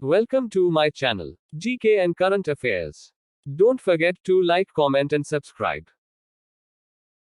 Welcome to my channel, GK and Current Affairs. Don't forget to like, comment and subscribe.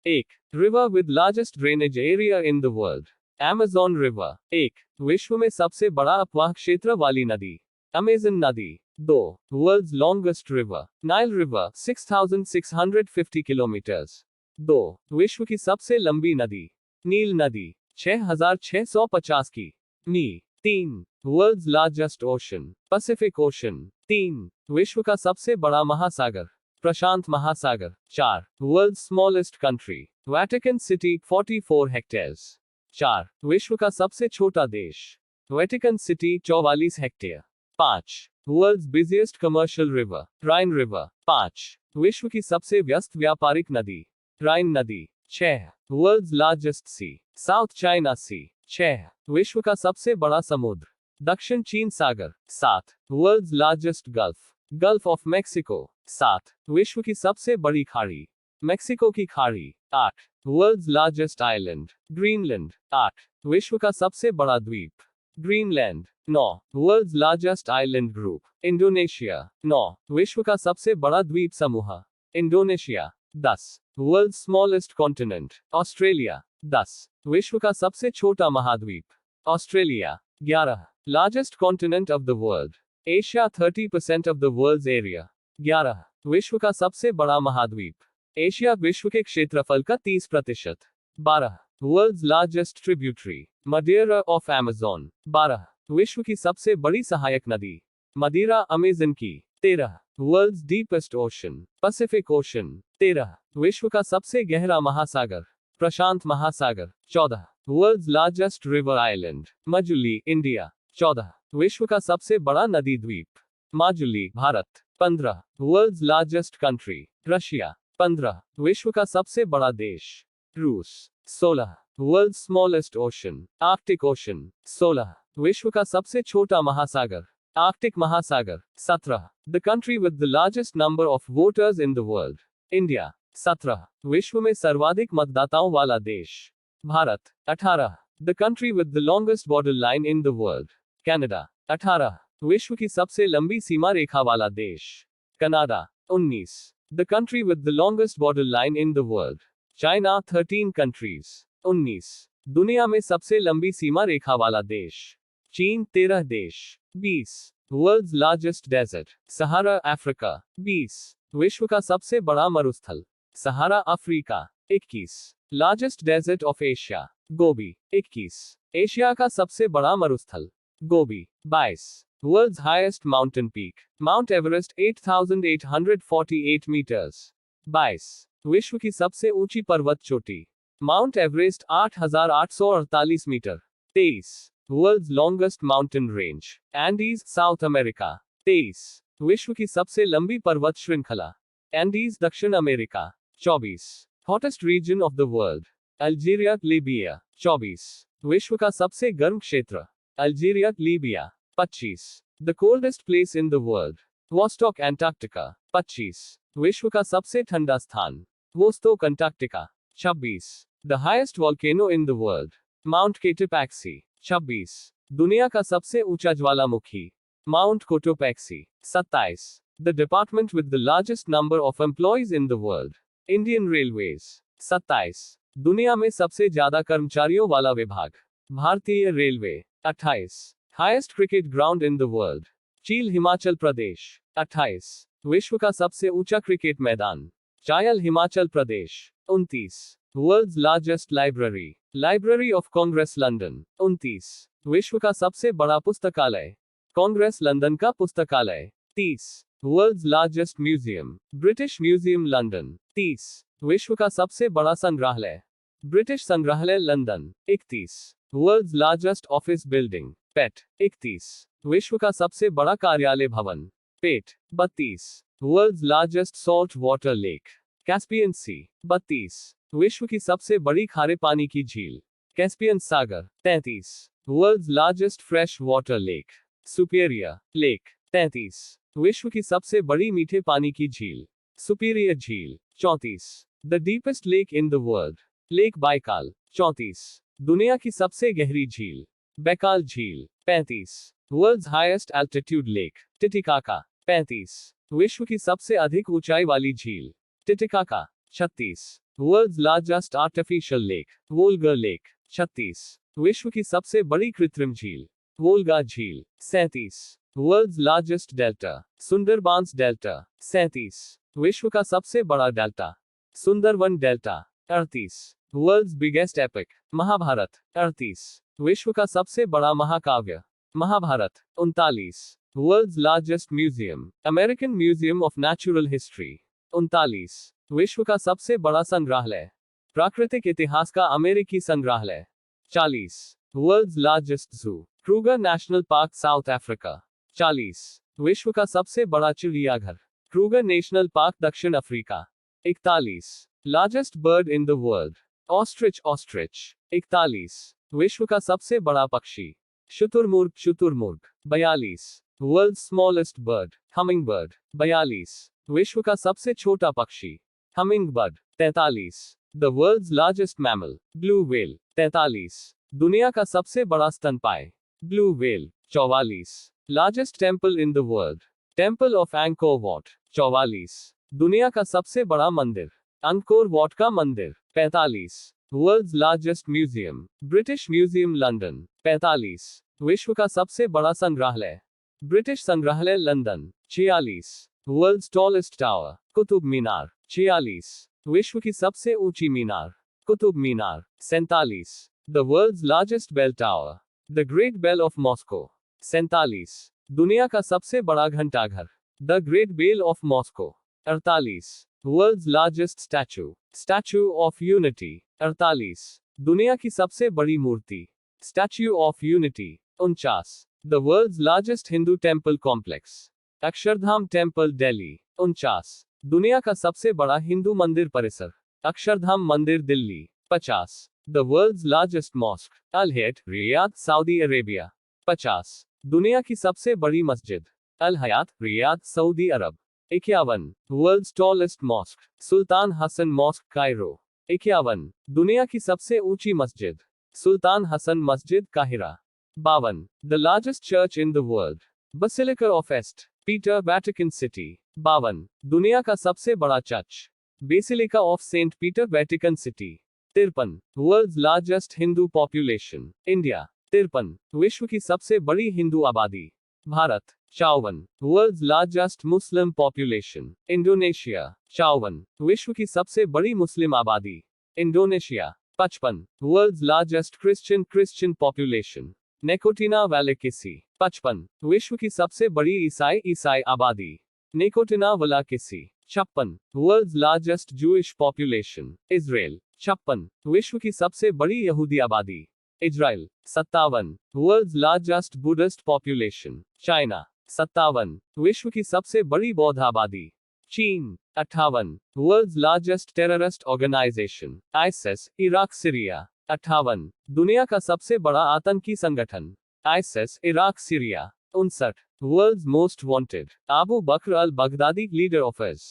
1. River with largest drainage area in the world. Amazon River. 1. विश्व में सबसे बड़ा अपवाह क्षेत्र वाली नदी. Amazon नदी. 2. World's longest river. Nile River, 6,650 kilometers. 2. विश्व की सबसे लंबी नदी. नील नदी, 6,650 की. मी. 3. World's largest ocean. Pacific Ocean. 3. विश्व का सबसे बड़ा महासागर. प्रशांत महासागर. 4. World's smallest country. Vatican City, 44 hectares. 4. विश्व का सबसे छोटा देश. Vatican City, 44 hectare. 5. World's busiest commercial river. Rhine River. 5. विश्व की सबसे व्यस्त व्यापारिक नदी. Rhine नदी. 6. World's largest sea. South China Sea. 6. विश्व का सबसे बड़ा समुद्र. दक्षिण चीन सागर. 7. World's largest Gulf. Gulf of Mexico. 7. विश्व की सबसे बड़ी खाड़ी. मेक्सिको की खाड़ी. 8. World's largest island. Greenland. 8. विश्व का सबसे बड़ा द्वीप. Greenland. 9. World's largest island group. Indonesia. 9. विश्व का सबसे बड़ा द्वीप समूह. Indonesia. 10. World's smallest continent. Australia. 10. विश्व का सबसे छोटा महाद्वीप. Australia. 11. Largest continent of the world. Asia, 30% of the world's area. 11. विश्व का सबसे बड़ा महाद्वीप. एशिया विश्व के क्षेत्रफल का 30%. 12. World's largest tributary. Madeira of Amazon. 12. विश्व की सबसे बड़ी सहायक नदी. मदिरा अमेज़न की. 13. World's deepest ocean. Pacific Ocean. 13. विश्व का सबसे गहरा महासागर. प्रशांत महासागर. 14. World's largest river island. Majuli, India. 14. विश्व का सबसे बड़ा नदी द्वीप. Majuli, Bharat. 15. World's largest country. Russia. 15. विश्व का सबसे बड़ा देश. रूस. 16. World's smallest ocean. Arctic Ocean. 16. विश्व का सबसे छोटा महासागर. आर्कटिक महासागर. 17. The country with the largest number of voters in the world. India. 17. विश्व में सर्वाधिक मतदाताओं वाला देश. Bharat. 18. The country with the longest borderline in the world. Canada. 18. विश्व की सबसे लंबी सीमा रेखा वाला देश. Canada. 19. The country with the longest borderline in the world. China, 13 countries. 19. दुनिया में सबसे लंबी सीमा रेखा वाला देश. चीन, 13 देश. 20. World's largest desert. सहारा, अफ्रीका. 20. विश्व का सबसे बड़ा मरुस्थल. Sahara, Africa. 21. Largest desert of Asia. Gobi. 21. Asia का सबसे बड़ा मरुस्थल. गोबी. 22. World's highest mountain peak. Mount Everest, 8,848 meters. 22. विश्व की सबसे ऊंची पर्वत चोटी. Mount Everest, 8,848 metre. 23. World's longest mountain range. Andes, South America. 23. विश्व की सबसे लंबी पर्वत श्रृंखला. Andes, दक्षिण America. 24. Hottest region of the world. Algeria, Libya. 24. विश्व का सबसे गर्म क्षेत्र. Algeria, Libya. 25. The coldest place in the world. Vostok, Antarctica. 25. विश्व का सबसे ठंडा स्थान. Vostok, Antarctica. 26. The highest volcano in the world. Mount Cotopaxi. 26. दुनिया का सबसे ऊंचा ज्वालामुखी. Mount Cotopaxi. 27. The department with the largest number of employees in the world. Indian Railways. 27. दुनिया में सबसे ज्यादा कर्मचारियों वाला विभाग. भारतीय railway. 28. Highest cricket ground in the world. चील, हिमाचल प्रदेश. 28. विश्व का सबसे ऊंचा क्रिकेट मैदान. Chail, Himachal Pradesh. 29. World's largest library. Library of Congress, London. 29. विश्व का सबसे बड़ा पुस्तकालय. कांग्रेस लंदन का पुस्तकालय. 30. World's largest museum. British Museum, London. 30. विश्व का सबसे बड़ा संग्रहालय. ब्रिटिश संग्रहालय, London. 31. World's largest office building. पेट. 31. विश्व का सबसे बड़ा कार्यालय भवन. पेट. 32. World's largest salt water lake. Caspian Sea. 32. विश्व की सबसे बड़ी खारे पानी की झील. कैस्पियन सागर. 33. World's largest fresh water lake. Superior Lake. 33. विश्व की सबसे बड़ी मीठे पानी की झील. सुपीरियर झील. 34. The deepest lake in the world. Lake Baikal. 34. दुनिया की सबसे गहरी झील. बैकाल झील। 35 world's highest altitude lake, Titicaca. 35 विश्व की सबसे अधिक ऊंचाई वाली झील, Titicaca. 36 world's largest artificial lake, Volga lake. 36 विश्व की सबसे बड़ी कृत्रिम झील, वोल्गा झील। 37 world's largest delta, Sundarbans delta. 37 विश्व का सबसे बड़ा delta, Sundarban delta. 38 world's biggest epic, Mahabharat. 38 विश्व का सबसे बड़ा महाकाव्य, Mahabharat. 39 world's largest museum, American Museum of Natural History. 39 विश्व का सबसे बड़ा संग्रहालय, प्राकृतिक इतिहास का अमेरिकी संग्रहालय। 40 world's largest zoo, Kruger National Park, South Africa. 40 विश्व का सबसे बड़ा चिड़ियाघर, क्रूगर नेशनल पार्क, दक्षिण Africa. 41 largest bird in the world, ostrich, ostrich. 41 विश्व का सबसे बड़ा पक्षी, शुतुरमुर्ग, शुतुरमुर्ग। 42 world's smallest bird, hummingbird. 42 विश्व का सबसे छोटा पक्षी, hummingbird. 43 the world's largest mammal, blue whale. 43 दुनिया का सबसे बड़ा स्तनपायी, blue whale. 44 largest temple in the world, temple of anchor what. 44 दुनिया का सबसे बड़ा मंदिर, अंकोर वॉट का मंदिर। 45 world's largest museum, British Museum, London. 45 विश्व का सबसे बड़ा संग्रहालय, ब्रिटिश संग्रहालय, London. 46 world's tallest tower, Qutub Minar. 46 विश्व की सबसे ऊंची मीनार, Qutub Minar. 47 the world's largest bell tower, the Great Bell of Moscow. 47 दुनिया का सबसे बड़ा घंटाघर, the Great Bell of Moscow. 48 world's largest statue, Statue of Unity. 48 दुनिया की सबसे बड़ी मूर्ति, Statue of unity. 49 the world's largest Hindu temple complex, Akshardham temple, Delhi. 49 दुनिया का सबसे बड़ा हिंदू मंदिर परिसर, अक्षरधाम मंदिर, Delhi. 50 the world's largest mosque, Al Hayat, Riyadh, Saudi Arabia. 50 दुनिया की सबसे बड़ी मस्जिद, Al Hayat, Riyadh, Saudi Arab. 51 world's tallest mosque, Sultan Hassan mosque, Cairo. 51 दुनिया की सबसे ऊंची मस्जिद, सुल्तान हसन मस्जिद, काहिरा। 52 the largest church in the world, basilica of saint Peter, Vatican City. 52 दुनिया का सबसे बड़ा church, basilica of saint Peter, Vatican City. 53 world's largest Hindu population, India. 53 विश्व की सबसे बड़ी हिंदू आबादी, Bharat. 54 world's largest Muslim population, Indonesia. 54 विश्व की सबसे बड़ी मुस्लिम आबादी, Indonesia. 55 world's largest Christian population, नेकोटिना वैली, किसी। 55 विश्व की सबसे बड़ी ईसाई आबादी, नेकोटिना वला, किसी। 56 world's largest Jewish population, Israel. 56 विश्व की सबसे बड़ी यहूदी आबादी, Israel. 57 world's largest Buddhist population, China. 57 विश्व की सबसे बड़ी बौद्ध आबादी, चीन। 58 world's largest terrorist organisation, ISIS, Iraq, Syria. 58 दुनिया का सबसे बड़ा आतंकी संगठन, ISIS, Iraq, Syria. 59 world's most wanted, Abu Bakr al Baghdadi, leader of IS।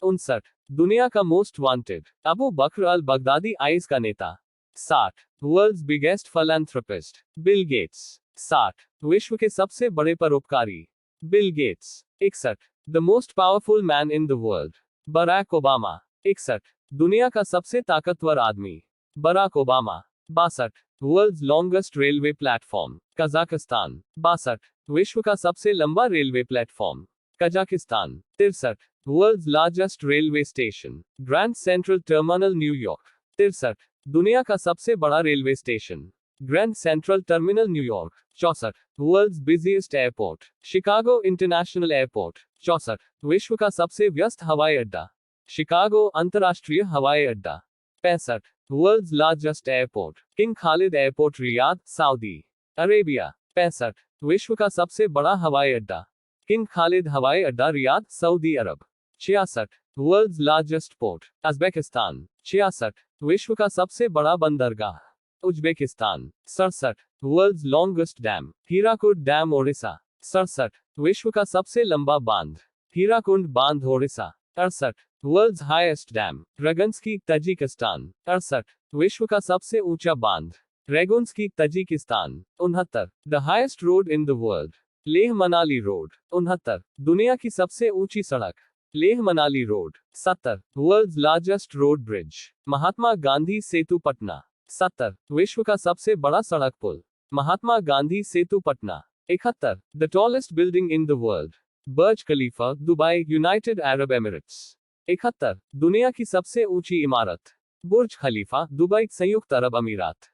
59 दुनिया का most wanted, Abu Bakr al Baghdadi, IS का नेता। 60 world's biggest philanthropist, Bill Gates. 60 विश्व के सबसे बड़े परोपकारी, Bill Gates. 61 the most powerful man in the world, Barack Obama. 61 दुनिया का सबसे ताकतवर आदमी, Barack Obama. 62 world's longest railway platform, Kazakhstan. 62 विश्व का सबसे लंबा railway platform, Kazakhstan. 63 world's largest railway station, Grand Central Terminal, New York. 63 दुनिया का सबसे बड़ा railway station, Grand Central Terminal, New York. 64 world's busiest airport, Chicago international airport. 64 विश्व का सबसे व्यस्त हवाई अड्डा, शिकागो अंतर्राष्ट्रीय हवाई अड्डा। 65 world's largest airport, King Khalid airport, Riyadh, Saudi Arabia. 65 विश्व का सबसे बड़ा हवाई अड्डा, किंग खालिद हवाई अड्डा, Riyadh, Saudi Arab. 66 world's largest port, Uzbekistan. 66 विश्व का सबसे बड़ा बंदरगाह, Uzbekistan. 67 world's longest dam, Hirakud dam, Odisha. 67 विश्व का सबसे लंबा बांध, हीराकुंड बांध, Odisha. 68 world's highest dam, Rogunsky, Tajikistan. 68 विश्व का सबसे ऊंचा बांध, Rogunsky, Tajikistan. 69. The highest road in the world. Leh Manali road. 69. दुनिया की सबसे ऊंची सड़क। Leh Manali road. 70. World's largest road bridge. Mahatma Gandhi Setu, Patna. 70. विश्व का सबसे बड़ा सड़क पुल। Mahatma Gandhi Setu, Patna. 71. The tallest building in the world. Burj Khalifa, Dubai, United Arab Emirates. 71. दुनिया की सबसे ऊंची इमारत। बुर्ज खलीफा, दुबई, संयुक्त अरब अमीरात।